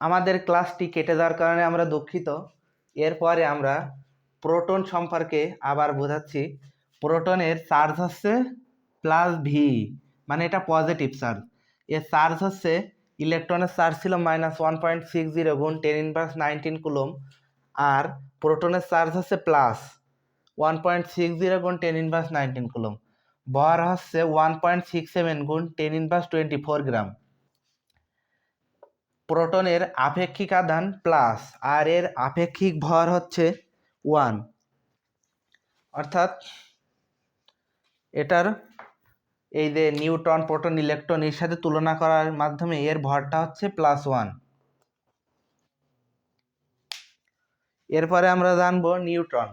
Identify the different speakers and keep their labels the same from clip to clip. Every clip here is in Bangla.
Speaker 1: আমাদের ক্লাসটি কেটে যাওয়ার কারণে আমরা দুঃখিত। এরপরে আমরা প্রোটন সম্পর্কে আবার বোঝাচ্ছি। প্রোটনের চার্জ হচ্ছে প্লাস ভি, মানে এটা পজিটিভ চার্জ। এর চার্জ হচ্ছে, ইলেকট্রনের চার্জ ছিল -1.60 গুণ 10⁻19 কুলম, আর প্রোটনের চার্জ হচ্ছে প্লাস 1.60 গুণ 10⁻19 কুলম। ভর হচ্ছে 1.67 গুণ 10⁻24 গ্রাম। প্রোটনের আপেক্ষিক আধান প্লাস, আর এর আপেক্ষিক ভর হচ্ছে 1, অর্থাৎ এটার এই যে নিউট্রন, প্রোটন, ইলেকট্রন এর সাথে তুলনা করার মাধ্যমে এর ভরটা হচ্ছে +1। এরপরে আমরা জানবো নিউট্রন।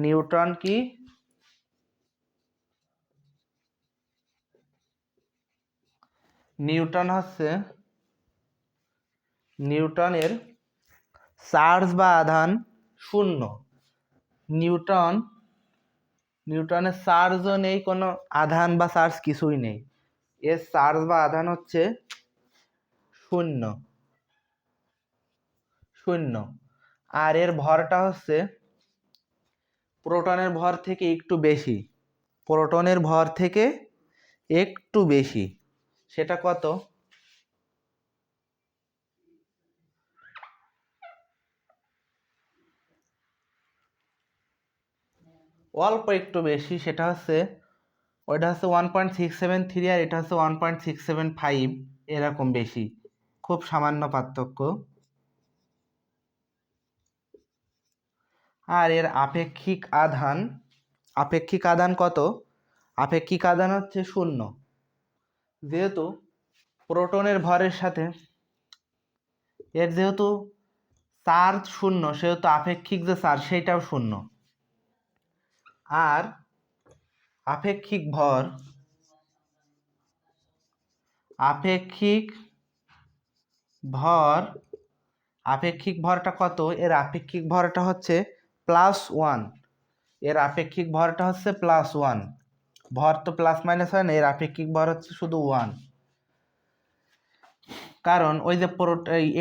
Speaker 1: নিউট্রন কি? নিউটন হচ্ছে নিউটনের চার্জ বা আধান 0। নিউটনের চার্জও নেই, কোনো আধান বা চার্জ কিছুই নেই। এর চার্জ বা আধান হচ্ছে 0, আর এর ভরটা হচ্ছে প্রোটনের ভর থেকে একটু বেশি। প্রোটনের ভর থেকে একটু বেশি। সেটা কত? অল্প একটু বেশি। সেটা হচ্ছে, ওইটা হচ্ছে 1.673 আর এটা হচ্ছে 1.675, এরকম বেশি, খুব সামান্য পার্থক্য। আর এর আপেক্ষিক আধান কত? আপেক্ষিক আধান হচ্ছে 0। যেহেতু প্রোটনের ভরের সাথে এর যেহেতু চার্জ 0, সেহেতু আপেক্ষিক যে চার্জ সেইটাও 0। আর আপেক্ষিক ভরটা কত? এর আপেক্ষিক ভরটা হচ্ছে +1। এর আপেক্ষিক ভরটা হচ্ছে +1। ভর তো প্লাস মাইনাস হয় না, এর আপেক্ষিক ভর হচ্ছে শুধু 1। কারণ ওই যে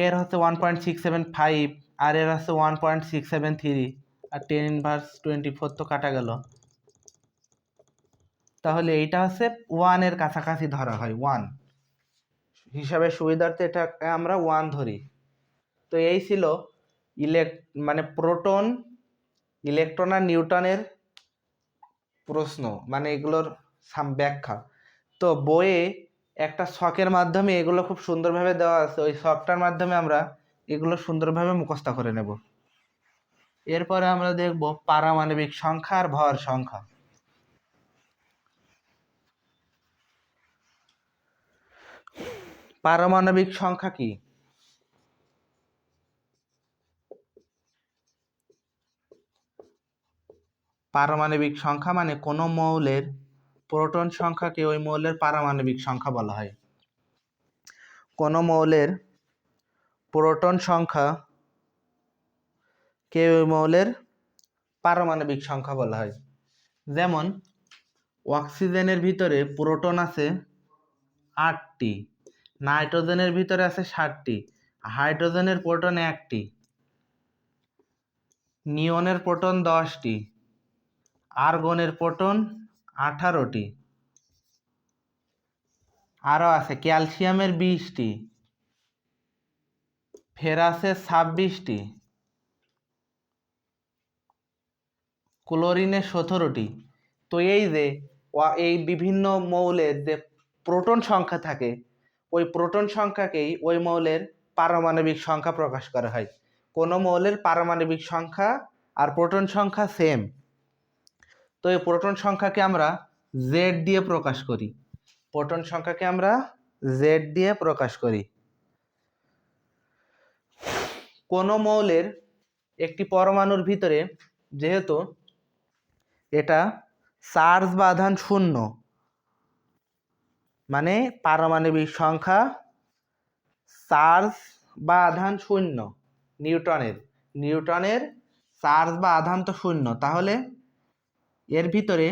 Speaker 1: এর হচ্ছে 1.675 আর এর হচ্ছে 1.673, আর 10⁻24 তো কাটা গেল। তাহলে এইটা হচ্ছে 1 এর কাছাকাছি ধরা হয়। 1 হিসাবে সুবিধার্থে এটাকে আমরা 1 ধরি। তো এই ছিল প্রোটন, ইলেকট্রন আর নিউটনের প্রশ্ন, মানে এগুলোর ব্যাখ্যা। তো বইয়ে একটা ছকের মাধ্যমে এগুলো খুব সুন্দরভাবে দেওয়া আছে, ওই ছকটার মাধ্যমে আমরা এগুলো সুন্দরভাবে মুখস্থ করে নেব। এরপরে আমরা দেখব পারমাণবিক সংখ্যা আর ভর সংখ্যা। পারমাণবিক সংখ্যা কি? পারমাণবিক সংখ্যা মানে কোনো মৌলের প্রোটন সংখ্যাকে ওই মৌলের পারমাণবিক সংখ্যা বলা হয়। কোনো মৌলের প্রোটন সংখ্যা কে ওই মৌলের পারমাণবিক সংখ্যা বলা হয়। যেমন অক্সিজেনের ভিতরে প্রোটন আছে 8টি, নাইট্রোজেনের ভিতরে আছে 7টি, হাইড্রোজেনের প্রোটন 1টি, নিয়নের প্রোটন 10টি, আর্গনের প্রোটন 18টি, আরও আছে ক্যালসিয়ামের 20টি, ফেরাসের 26টি, ক্লোরিনের 17টি। তো এই যে এই বিভিন্ন মৌলের যে প্রোটন সংখ্যা থাকে, ওই প্রোটন সংখ্যাকেই ওই মৌলের পারমাণবিক সংখ্যা প্রকাশ করা হয়। কোনো মৌলের পারমাণবিক সংখ্যা আর প্রোটন সংখ্যা সেম, তো এই প্রোটন সংখ্যাকে আমরা জেড দিয়ে প্রকাশ করি। প্রোটন সংখ্যাকে আমরা জেড দিয়ে প্রকাশ করি। কোনো মৌলের একটি পরমাণুর ভিতরে যেহেতু এটা চার্জ বা আধান 0, মানে পারমাণবিক সংখ্যা, চার্জ বা আধান 0, নিউটনের চার্জ বা আধান তো 0, তাহলে এর ভিতরে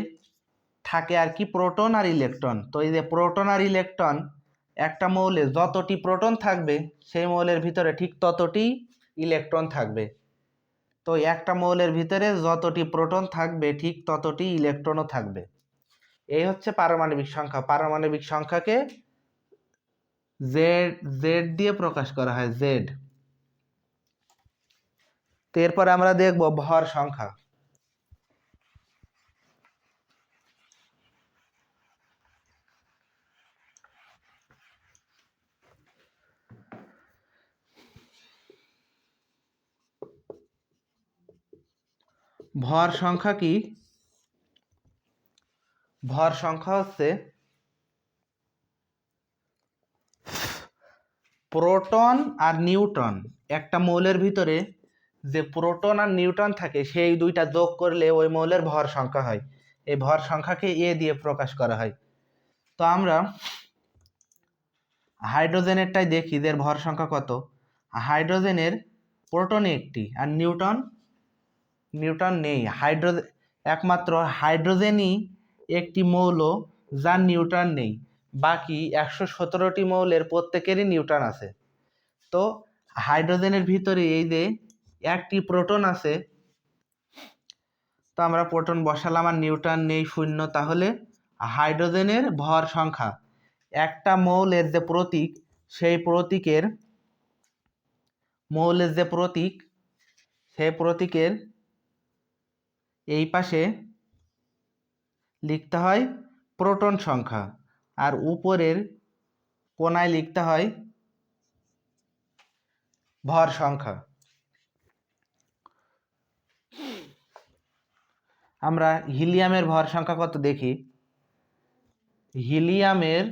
Speaker 1: থাকে আর কি প্রোটন আর ইলেকট্রন। তো এই যে প্রোটন আর ইলেকট্রন একটা মৌলে যতটি প্রোটন থাকবে সেই মৌলের ভিতরে ঠিক ততটি ইলেকট্রন থাকবে। তো একটা মৌলের ভিতরে যতটি প্রোটন থাকবে ঠিক ততটি ইলেকট্রনও থাকবে। এই হচ্ছে পারমাণবিক সংখ্যা। পারমাণবিক সংখ্যাকে জেড জেড দিয়ে প্রকাশ করা হয়, জেড। তো এরপরে আমরা দেখব ভর সংখ্যা। ভর সংখ্যা কি? ভর সংখ্যা হচ্ছে প্রোটন আর নিউট্রন, একটা মৌলের ভিতরে যে প্রোটন আর নিউট্রন থাকে সেই দুইটা যোগ করলে ওই মৌলের ভর সংখ্যা হয়। এই ভর সংখ্যাকে এ দিয়ে প্রকাশ করা হয়। তো আমরা হাইড্রোজেনেরটাই দেখি যে এর ভর সংখ্যা কত। হাইড্রোজেনের প্রোটন একটি আর নিউট্রন নেই। একমাত্র হাইড্রোজেনই একটি মৌল যার নিউট্রন নেই। বাকি 117টি মৌলের প্রত্যেকেরই নিউট্রন আছে। তো হাইড্রোজেনের ভিতরে এই যে একটি প্রোটন আছে, তো আমরা প্রোটন বসালাম আর নিউট্রন নেই, শূন্য। তাহলে হাইড্রোজেনের ভর সংখ্যা, একটা মৌলের যে প্রতীক, সেই প্রতীকের মৌলের যে প্রতীক, সেই প্রতীকের এই পাশে লিখতে হয় প্রোটন সংখ্যা আর উপরের কোণায় লিখতে হয় ভর সংখ্যা। আমরা হিলিয়ামের ভর সংখ্যা কত দেখি। হিলিয়ামের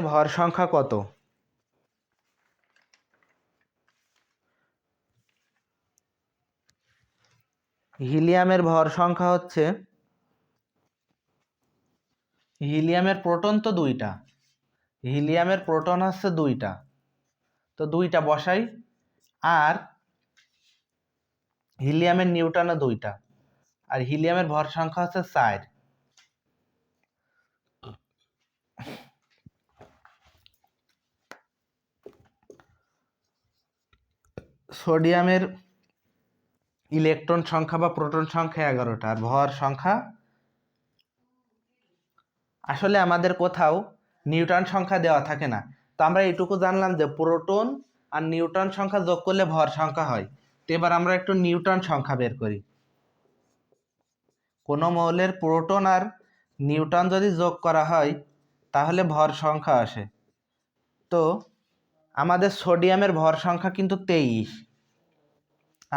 Speaker 1: ভর সংখ্যা কত? হিলিয়ামের ভর সংখ্যা হচ্ছে, হিলিয়ামের প্রোটন তো দুইটা, হিলিয়ামের প্রোটন হচ্ছে দুইটা, তো দুইটা বসাই। আর হিলিয়ামের নিউট্রনও দুইটা, আর হিলিয়ামের ভর সংখ্যা হচ্ছে 4। সোডিয়ামের ইলেকট্রন সংখ্যা বা প্রোটন সংখ্যা 11টা, আর ভর সংখ্যা, আসলে আমাদের কোথাও নিউট্রন সংখ্যা দেওয়া থাকে না। তো আমরা এটুকু জানলাম যে প্রোটন আর নিউট্রন সংখ্যা যোগ করলে ভর সংখ্যা হয়। তো এবার আমরা একটু নিউট্রন সংখ্যা বের করি। কোনো মৌলের প্রোটন আর নিউট্রন যদি যোগ করা হয় তাহলে ভর সংখ্যা আসে। তো আমাদের সোডিয়ামের ভর সংখ্যা কিন্তু 23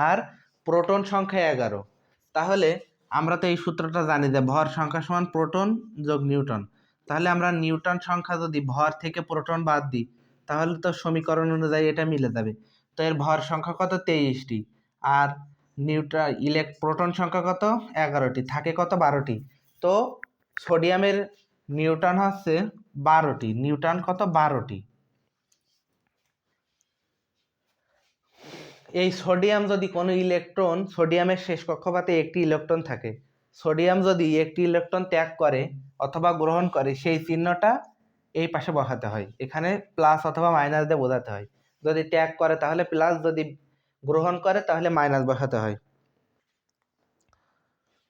Speaker 1: আর প্রোটন সংখ্যা 11। তাহলে আমরা তো এই সূত্রটা জানি যে ভর সংখ্যা সমান প্রোটন যোগ নিউট্রন। তাহলে আমরা নিউট্রন সংখ্যা যদি ভর থেকে প্রোটন বাদ দিই তাহলে তো সমীকরণ অনুযায়ী এটা মিলে যাবে। তো এর ভর সংখ্যা কত? 23টি। আর প্রোটন সংখ্যা কত? 11টি। থাকে কত? 12টি। তো সোডিয়ামের নিউট্রন হচ্ছে 12টি। নিউট্রন কত? 12টি। এই সোডিয়াম যদি কোনো ইলেকট্রন, সোডিয়ামের শেষ কক্ষপথে একটি ইলেকট্রন থাকে, সোডিয়াম যদি একটি ইলেকট্রন ত্যাগ করে অথবা গ্রহণ করে সেই চিহ্নটা এই পাশে বসাতে হয়। এখানে প্লাস অথবা মাইনাস দিয়ে বোঝাতে হয়। যদি ত্যাগ করে তাহলে প্লাস, যদি গ্রহণ করে তাহলে মাইনাস বসাতে হয়।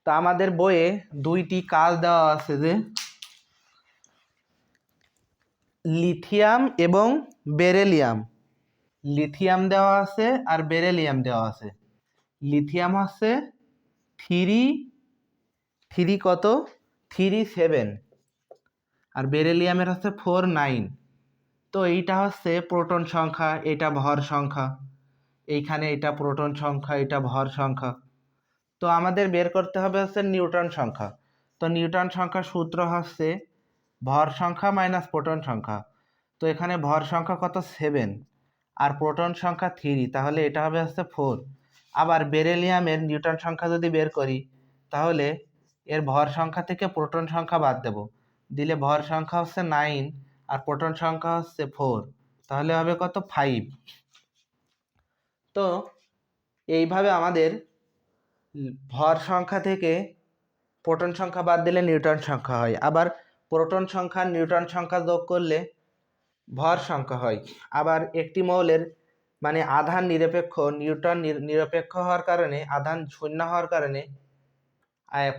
Speaker 1: তা আমাদের বইয়ে দুইটি কাজ দেওয়া আছে, যে লিথিয়াম এবং বেরিলিয়াম। লিথিয়াম দেওয়া আছে আর বেরিলিয়াম দেওয়া আছে। লিথিয়াম হচ্ছে 3 কত? 37। আর বেরিলিয়ামের হচ্ছে 49। তো এইটা হচ্ছে প্রোটন সংখ্যা, এটা ভর সংখ্যা, এইখানে এটা প্রোটন সংখ্যা, এটা ভর সংখ্যা। তো আমাদের বের করতে হবে হচ্ছে নিউট্রন সংখ্যা। তো নিউট্রন সংখ্যার সূত্র হচ্ছে ভর সংখ্যা মাইনাস প্রোটন সংখ্যা। তো এখানে ভর সংখ্যা কত? 7 আর প্রোটন সংখ্যা 3, তাহলে এটা হবে হচ্ছে 4। আবার বেরিলিয়ামের নিউট্রন সংখ্যা যদি বের করি তাহলে এর ভর সংখ্যা থেকে প্রোটন সংখ্যা বাদ দেব, দিলে ভর সংখ্যা হচ্ছে 9 আর প্রোটন সংখ্যা হচ্ছে 4, তাহলে হবে কত? 5। তো এইভাবে আমাদের ভর সংখ্যা থেকে প্রোটন সংখ্যা বাদ দিলে নিউট্রন সংখ্যা হয়। আবার প্রোটন সংখ্যা নিউট্রন সংখ্যা যোগ করলে ভর সংখ্যা হয়। আবার একটি মৌলের মানে আধান নিরপেক্ষ, নিউট্রন নিরপেক্ষ হওয়ার কারণে, আধান শূন্য হওয়ার কারণে,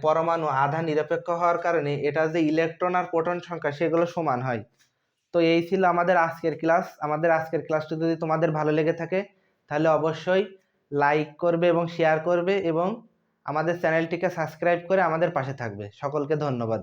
Speaker 1: পরমাণু আধান নিরপেক্ষ হওয়ার কারণে এটা যে ইলেকট্রন আর প্রোটন সংখ্যা সেগুলো সমান হয়। তো এই ছিল আমাদের আজকের ক্লাস। আমাদের আজকের ক্লাসটি যদি তোমাদের ভালো লেগে থাকে তাহলে অবশ্যই লাইক করবে এবং শেয়ার করবে এবং আমাদের চ্যানেলটিকে সাবস্ক্রাইব করে আমাদের পাশে থাকবে। সকলকে ধন্যবাদ।